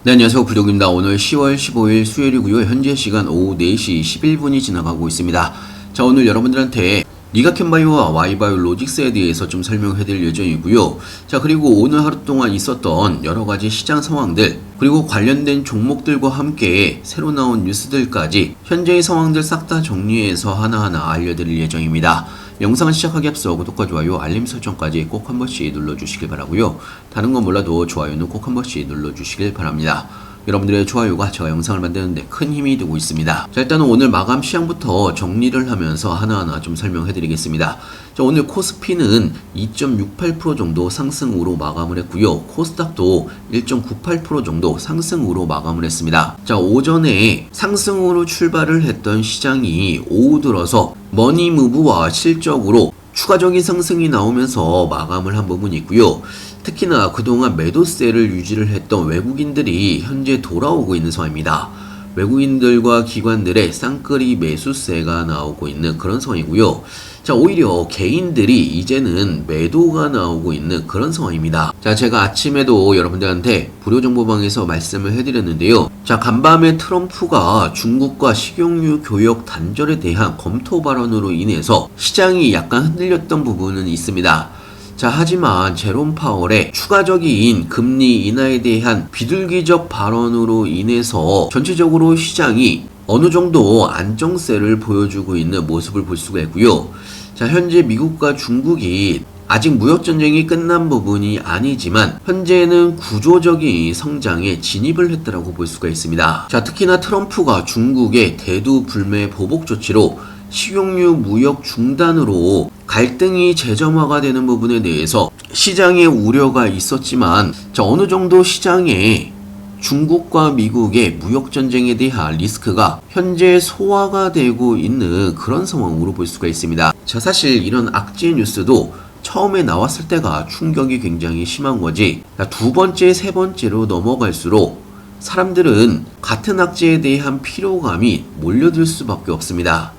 네, 안녕하세요. 부족입니다. 오늘 10월 15일 수요일이고요. 현재 시간 오후 4시 11분이 지나가고 있습니다. 자, 오늘 여러분들한테 리가캔바이오와 와이바이오 로직스에 대해서 좀 설명해드릴 예정이고요. 자, 그리고 오늘 하루 동안 있었던 여러가지 시장 상황들, 그리고 관련된 종목들과 함께 새로 나온 뉴스들까지 현재의 상황들 싹 다 정리해서 하나하나 알려드릴 예정입니다. 영상을 시작하기 앞서 구독과 좋아요, 알림 설정까지 꼭 한 번씩 눌러주시길 바라고요. 다른 건 몰라도 좋아요는 꼭 한 번씩 눌러주시길 바랍니다. 여러분들의 좋아요가 제가 영상을 만드는데 큰 힘이 되고 있습니다. 자, 일단은 오늘 마감 시향부터 정리를 하면서 하나하나 좀 설명해 드리겠습니다. 자, 오늘 코스피는 2.68% 정도 상승으로 마감을 했고요. 코스닥도 1.98% 정도 상승으로 마감을 했습니다. 자, 오전에 상승으로 출발을 했던 시장이 오후 들어서 머니무브와 실적으로 추가적인 상승이 나오면서 마감을 한 부분이 있고요. 특히나 그동안 매도세를 유지를 했던 외국인들이 현재 돌아오고 있는 상황입니다. 외국인들과 기관들의 쌍끌이 매수세가 나오고 있는 그런 상황이고요. 자, 오히려 개인들이 이제는 매도가 나오고 있는 그런 상황입니다. 자, 제가 아침에도 여러분들한테 무료정보방에서 말씀을 해드렸는데요. 자, 간밤에 트럼프가 중국과 식용유 교역 단절에 대한 검토 발언으로 인해서 시장이 약간 흔들렸던 부분은 있습니다. 자, 하지만 제롬 파월의 추가적인 금리 인하에 대한 비둘기적 발언으로 인해서 전체적으로 시장이 어느 정도 안정세를 보여주고 있는 모습을 볼 수가 있고요. 자, 현재 미국과 중국이 아직 무역전쟁이 끝난 부분이 아니지만 현재는 구조적인 성장에 진입을 했다고 볼 수가 있습니다. 자, 특히나 트럼프가 중국의 대두불매 보복 조치로 식용유 무역 중단으로 갈등이 재점화가 되는 부분에 대해서 시장에 우려가 있었지만, 자, 어느 정도 시장에 중국과 미국의 무역전쟁에 대한 리스크가 현재 소화가 되고 있는 그런 상황으로 볼 수가 있습니다. 자, 사실 이런 악재 뉴스도 처음에 나왔을 때가 충격이 굉장히 심한 거지, 두 번째, 세 번째로 넘어갈수록 사람들은 같은 악재에 대한 피로감이 몰려들 수밖에 없습니다.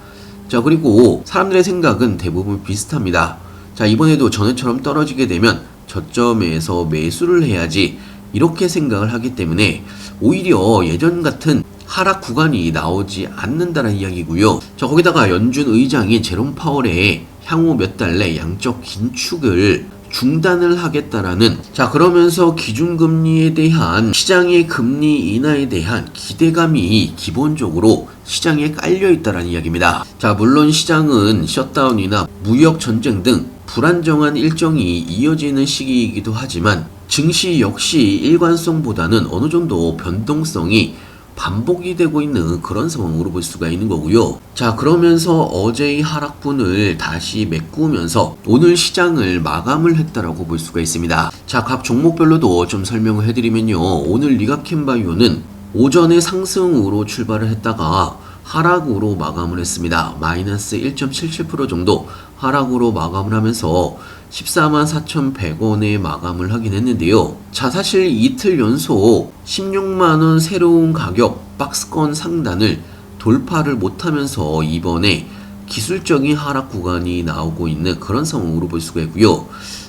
자, 그리고 사람들의 생각은 대부분 비슷합니다. 자, 이번에도 전에처럼 떨어지게 되면 저점에서 매수를 해야지, 이렇게 생각을 하기 때문에 오히려 예전 같은 하락 구간이 나오지 않는다는 이야기고요. 자, 거기다가 연준 의장이 제롬 파월의 향후 몇 달 내 양적 긴축을 중단을 하겠다라는, 자, 그러면서 기준금리에 대한 시장의 금리 인하에 대한 기대감이 기본적으로 시장에 깔려 있다는 이야기입니다. 자, 물론 시장은 셧다운이나 무역 전쟁 등 불안정한 일정이 이어지는 시기이기도 하지만 증시 역시 일관성보다는 어느 정도 변동성이 반복이 되고 있는 그런 상황으로 볼 수가 있는 거고요. 자, 그러면서 어제의 하락분을 다시 메꾸면서 오늘 시장을 마감을 했다라고 볼 수가 있습니다. 자, 각 종목별로도 좀 설명을 해드리면요. 오늘 리가캔바이오는 오전에 상승으로 출발을 했다가 하락으로 마감을 했습니다. 마이너스 1.77% 정도 하락으로 마감을 하면서 144,100원에 마감을 하긴 했는데요. 자, 사실 이틀 연속 16만원 새로운 가격 박스권 상단을 돌파를 못하면서 이번에 기술적인 하락 구간이 나오고 있는 그런 상황으로 볼 수가 있고요.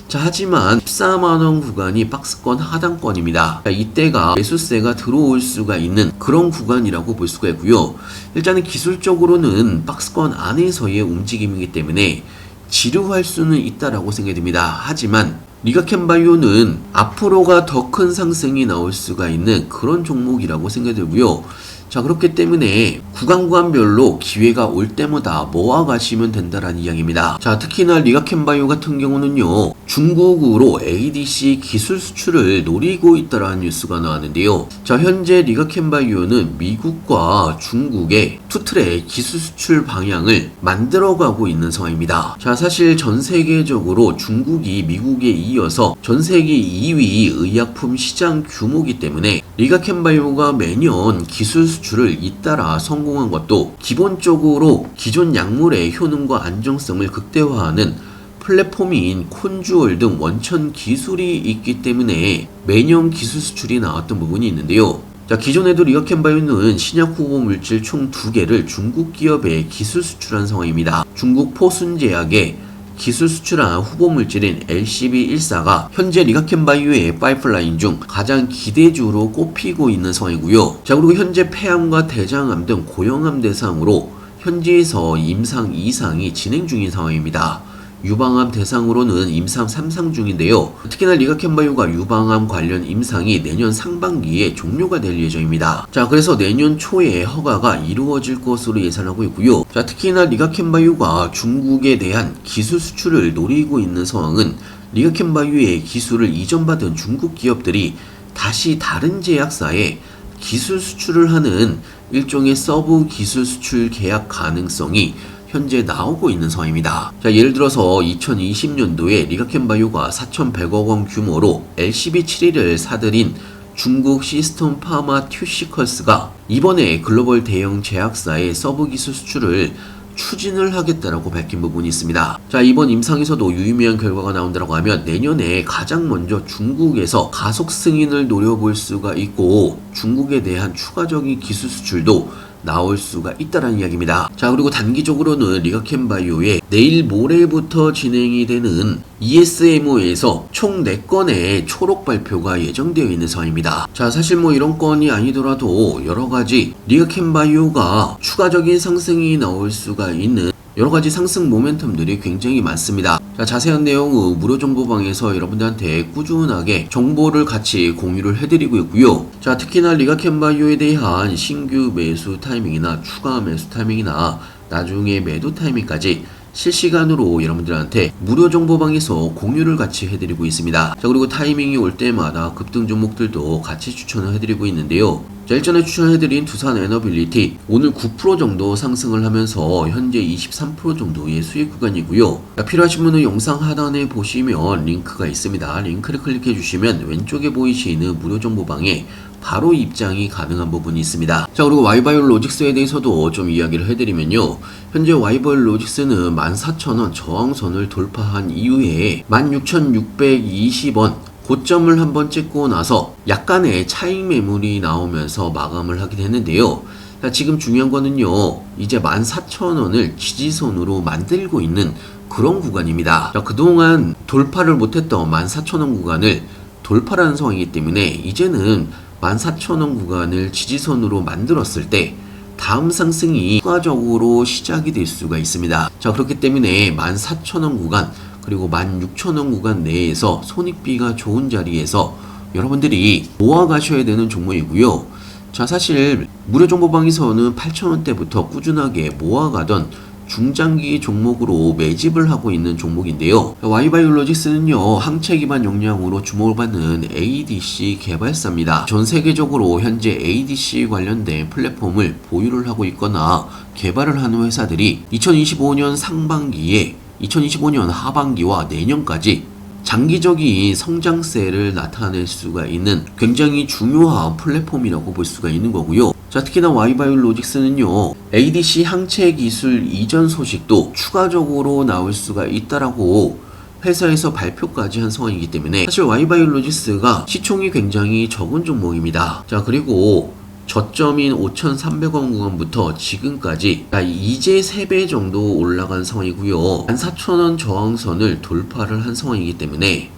자, 하지만 14만원 구간이 박스권 하단권입니다. 자, 이때가 매수세가 들어올 수가 있는 그런 구간이라고 볼 수가 있고요. 일단은 기술적으로는 박스권 안에서의 움직임이기 때문에 지루할 수는 있다라고 생각이 듭니다. 하지만 리가캔바이오는 앞으로가 더 큰 상승이 나올 수가 있는 그런 종목이라고 생각이 들고요. 자, 그렇기 때문에 구간별로 기회가 올 때마다 모아가시면 된다라는 이야기입니다. 자, 특히나 리가캔바이오 같은 경우는요, 중국으로 ADC 기술 수출을 노리고 있다라는 뉴스가 나왔는데요. 자, 현재 리가캔바이오는 미국과 중국의 투트랙 기술 수출 방향을 만들어가고 있는 상황입니다. 자, 사실 전 세계적으로 중국이 미국에 이어서 전 세계 2위 의약품 시장 규모이기 때문에 리가캔바이오가 매년 기술 수출을 잇따라 성공한 것도 기본적으로 기존 약물의 효능과 안정성을 극대화하는 플랫폼인 콘주얼 등 원천 기술이 있기 때문에 매년 기술 수출이 나왔던 부분이 있는데요. 자, 기존에도 리가캔바이오는 신약 후보 물질 총 2개를 중국 기업에 기술 수출한 상황입니다. 중국 포순제약의 기술 수출한 후보 물질인 LCB14가 현재 리가켄바이오의 파이프라인 중 가장 기대주로 꼽히고 있는 상황이고요. 자, 그리고 현재 폐암과 대장암 등 고형암 대상으로 현지에서 임상 2상이 진행 중인 상황입니다. 유방암 대상으로는 임상 3상 중인데요. 특히나 리가켄바이오가 유방암 관련 임상이 내년 상반기에 종료가 될 예정입니다. 자, 그래서 내년 초에 허가가 이루어질 것으로 예상하고 있고요. 자, 특히나 리가켄바이오가 중국에 대한 기술 수출을 노리고 있는 상황은 리가켄바이오의 기술을 이전받은 중국 기업들이 다시 다른 제약사에 기술 수출을 하는 일종의 서브 기술 수출 계약 가능성이 현재 나오고 있는 상황입니다. 자, 예를 들어서 2020년도에 리가켄바이오가 4,100억 원 규모로 LCB71을 사들인 중국 시스템 파마튜시컬스가 이번에 글로벌 대형 제약사의 서브 기술 수출을 추진을 하겠다라고 밝힌 부분이 있습니다. 자, 이번 임상에서도 유의미한 결과가 나온다고 하면 내년에 가장 먼저 중국에서 가속 승인을 노려볼 수가 있고 중국에 대한 추가적인 기술 수출도 나올 수가 있다는 이야기입니다. 자, 그리고 단기적으로는 리가켄바이오의 내일 모레부터 진행이 되는 ESMO에서 총 4건의 초록 발표가 예정되어 있는 상황입니다. 자, 사실 이런 건이 아니더라도 여러가지 리가켄바이오가 추가적인 상승이 나올 수가 있는 여러가지 상승 모멘텀들이 굉장히 많습니다. 자, 자세한 내용은 무료 정보방에서 여러분들한테 꾸준하게 정보를 같이 공유를 해드리고 있고요. 자, 특히나 리가켄바이오에 대한 신규 매수 타이밍이나 추가 매수 타이밍이나 나중에 매도 타이밍까지 실시간으로 여러분들한테 무료 정보방에서 공유를 같이 해드리고 있습니다. 자, 그리고 타이밍이 올 때마다 급등 종목들도 같이 추천을 해드리고 있는데요. 자, 일전에 추천해드린 두산 에너빌리티 오늘 9% 정도 상승을 하면서 현재 23% 정도의 수익 구간이고요. 자, 필요하신 분은 영상 하단에 보시면 링크가 있습니다. 링크를 클릭해 주시면 왼쪽에 보이시는 무료 정보방에 바로 입장이 가능한 부분이 있습니다. 자, 그리고 와이바이오로직스에 대해서도 좀 이야기를 해드리면요. 현재 와이바이오로직스는 14,000원 저항선을 돌파한 이후에 16,620원 고점을 한번 찍고 나서 약간의 차익 매물이 나오면서 마감을 하긴 했는데요. 자, 지금 중요한 거는요. 이제 14,000원을 지지선으로 만들고 있는 그런 구간입니다. 자, 그동안 돌파를 못했던 14,000원 구간을 돌파라는 상황이기 때문에 이제는 14,000원 구간을 지지선으로 만들었을 때 다음 상승이 추가적으로 시작이 될 수가 있습니다. 자, 그렇기 때문에 14,000원 구간 그리고 16,000원 구간 내에서 손익비가 좋은 자리에서 여러분들이 모아가셔야 되는 종목이고요. 자, 사실 무료 정보방에서는 8,000원대부터 꾸준하게 모아가던 중장기 종목으로 매집을 하고 있는 종목인데요. 와이바이오로직스는요, 항체 기반 역량으로 주목을 받는 ADC 개발사입니다. 전 세계적으로 현재 ADC 관련된 플랫폼을 보유를 하고 있거나 개발을 하는 회사들이 2025년 상반기에 2025년 하반기와 내년까지 장기적인 성장세를 나타낼 수가 있는 굉장히 중요한 플랫폼이라고 볼 수가 있는 거고요. 자, 특히나 와이바이오로직스는요, ADC 항체 기술 이전 소식도 추가적으로 나올 수가 있다라고 회사에서 발표까지 한 상황이기 때문에 사실 와이바이오로직스가 시총이 굉장히 적은 종목입니다. 자, 그리고 저점인 5,300원 구간부터 지금까지 이제 3배 정도 올라간 상황이고요. 14,000원 저항선을 돌파를 한 상황이기 때문에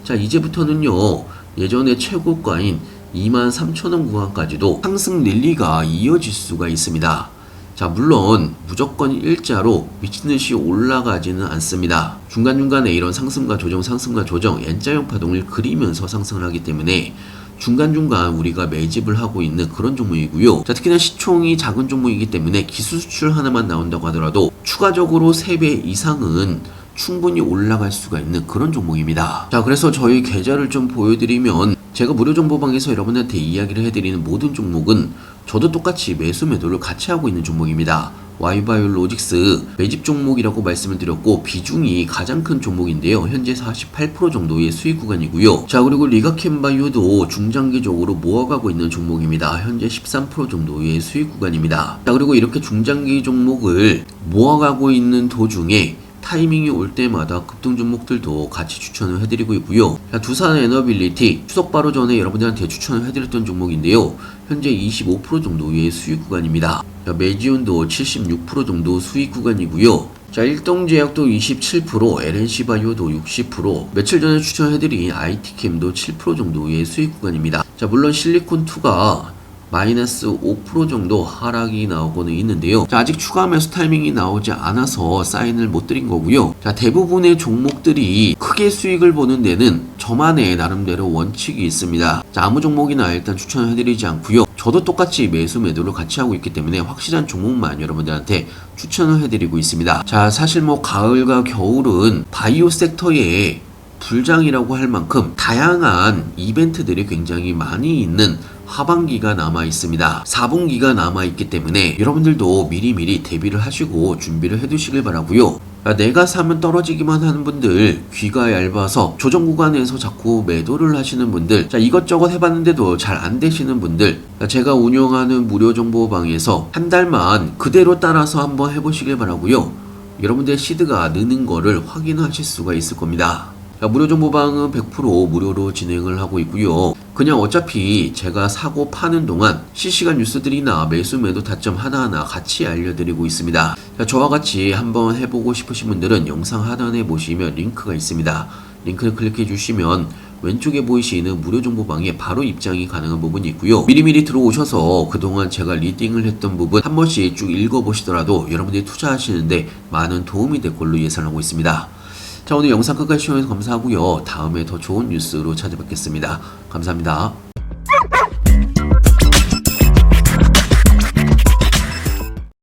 자, 이제부터는요, 예전의 최고가인 23,000원 구간까지도 상승 랠리가 이어질 수가 있습니다. 자, 물론 무조건 일자로 미친듯이 올라가지는 않습니다. 중간중간에 이런 상승과 조정, N자형 파동을 그리면서 상승을 하기 때문에 중간중간 우리가 매집을 하고 있는 그런 종목이고요. 자, 특히나 시총이 작은 종목이기 때문에 기술 수출 하나만 나온다고 하더라도 추가적으로 3배 이상은 충분히 올라갈 수가 있는 그런 종목입니다. 자, 그래서 저희 계좌를 좀 보여드리면 제가 무료 정보방에서 여러분한테 이야기를 해드리는 모든 종목은 저도 똑같이 매수 매도를 같이 하고 있는 종목입니다. 와이바이오로직스 매집 종목이라고 말씀을 드렸고 비중이 가장 큰 종목인데요. 현재 48% 정도의 수익 구간이고요. 자, 그리고 리가켄바이오도 중장기적으로 모아가고 있는 종목입니다. 현재 13% 정도의 수익 구간입니다. 자, 그리고 이렇게 중장기 종목을 모아가고 있는 도중에 타이밍이 올 때마다 급등 종목들도 같이 추천을 해드리고 있고요. 자, 두산 에너빌리티 추석 바로 전에 여러분들한테 추천을 해드렸던 종목인데요. 현재 25% 정도의 수익 구간입니다. 자, 메지온도 76% 정도 수익 구간이고요. 자, 일동제약도 27%, LNC바이오도 60%, 며칠 전에 추천해드린 IT캠도 7% 정도의 수익 구간입니다. 자, 물론 실리콘2가 마이너스 5% 정도 하락이 나오고는 있는데요. 자, 아직 추가 매수 타이밍이 나오지 않아서 사인을 못 드린 거고요. 자, 대부분의 종목들이 크게 수익을 보는 데는 저만의 나름대로 원칙이 있습니다. 자, 아무 종목이나 일단 추천해드리지 않고요. 저도 똑같이 매수 매도를 같이 하고 있기 때문에 확실한 종목만 여러분들한테 추천을 해드리고 있습니다. 자, 사실 뭐 가을과 겨울은 바이오 섹터에 불장이라고 할 만큼 다양한 이벤트들이 굉장히 많이 있는 하반기가 남아 있습니다. 4분기가 남아 있기 때문에 여러분들도 미리미리 대비를 하시고 준비를 해 두시길 바라고요. 내가 사면 떨어지기만 하는 분들, 귀가 얇아서 조정 구간에서 자꾸 매도를 하시는 분들, 자, 이것저것 해봤는데도 잘 안 되시는 분들, 제가 운영하는 무료 정보방에서 한 달만 그대로 따라서 한번 해보시길 바라고요. 여러분들의 시드가 느는 거를 확인하실 수가 있을 겁니다. 무료 정보방은 100% 무료로 진행을 하고 있고요. 그냥 어차피 제가 사고 파는 동안 실시간 뉴스들이나 매수 매도 타점 하나하나 같이 알려드리고 있습니다. 저와 같이 한번 해보고 싶으신 분들은 영상 하단에 보시면 링크가 있습니다. 링크를 클릭해 주시면 왼쪽에 보이시는 무료 정보방에 바로 입장이 가능한 부분이 있고요. 미리미리 들어오셔서 그동안 제가 리딩을 했던 부분 한 번씩 쭉 읽어보시더라도 여러분들이 투자하시는데 많은 도움이 될 걸로 예상하고 있습니다. 자, 오늘 영상 끝까지 시청해주셔서 감사하고요. 다음에 더 좋은 뉴스로 찾아뵙겠습니다. 감사합니다.